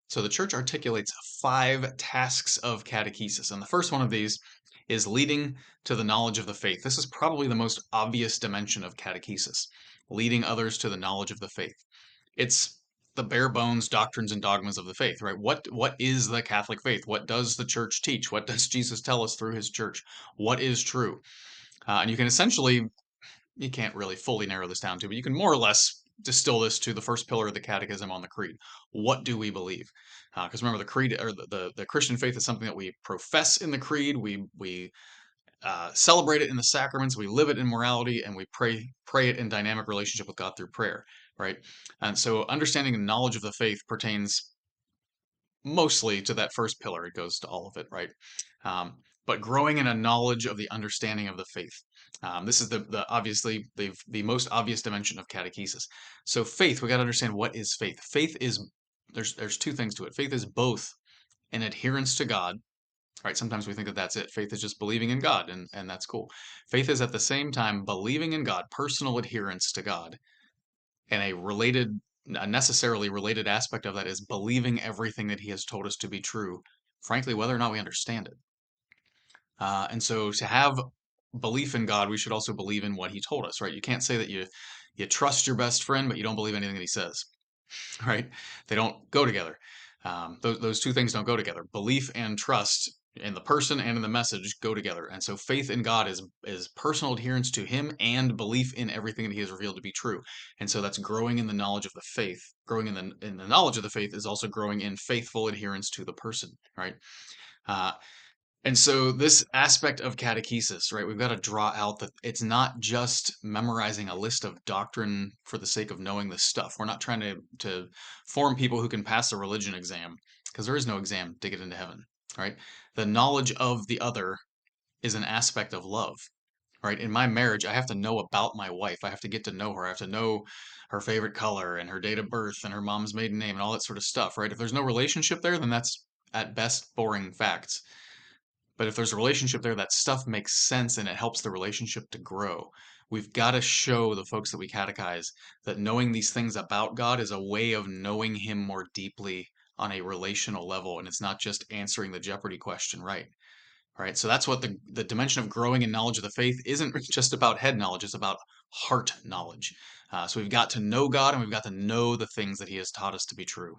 So the church articulates 5 tasks of catechesis, and the first one of these is leading to the knowledge of the faith. This is probably the most obvious dimension of catechesis, leading others to the knowledge of the faith. It's the bare bones doctrines and dogmas of the faith, right? What is the Catholic faith? What does the church teach? What does Jesus tell us through his church? What is true? And you can essentially, you can't really fully narrow this down to, but you can more or less distill this to the first pillar of the catechism on the creed. What do we believe? Because remember, the creed or the Christian faith is something that we profess in the creed. We celebrate it in the sacraments. We live it in morality, and we pray it in dynamic relationship with God through prayer, right? And so, understanding and knowledge of the faith pertains mostly to that first pillar. It goes to all of it, right? But growing in a knowledge of the understanding of the faith. This is the obviously the most obvious dimension of catechesis. So faith, we got to understand what is faith. Faith is there's 2 things to it. Faith is both an adherence to God, right? Sometimes we think that that's it. Faith is just believing in God, and that's cool. Faith is at the same time believing in God, personal adherence to God, and a necessarily related aspect of that is believing everything that He has told us to be true, frankly, whether or not we understand it. And so to have belief in God, we should also believe in what He told us, right? You can't say that you trust your best friend, but you don't believe anything that he says, right? They don't go together. Those 2 things don't go together. Belief and trust in the person and in the message go together. And so faith in God is personal adherence to Him and belief in everything that He has revealed to be true. And so that's growing in the knowledge of the faith. Growing in the knowledge of the faith is also growing in faithful adherence to the person, right? Uh, and so this aspect of catechesis, right, we've got to draw out that it's not just memorizing a list of doctrine for the sake of knowing this stuff. We're not trying to form people who can pass a religion exam, because there is no exam to get into heaven, right? The knowledge of the other is an aspect of love, right? In my marriage, I have to know about my wife. I have to get to know her. I have to know her favorite color and her date of birth and her mom's maiden name and all that sort of stuff, right? If there's no relationship there, then that's at best boring facts. But if there's a relationship there, that stuff makes sense and it helps the relationship to grow. We've got to show the folks that we catechize that knowing these things about God is a way of knowing Him more deeply on a relational level. And it's not just answering the Jeopardy question right. All right. So that's what the dimension of growing in knowledge of the faith isn't just about head knowledge, it's about heart knowledge. So we've got to know God and we've got to know the things that He has taught us to be true.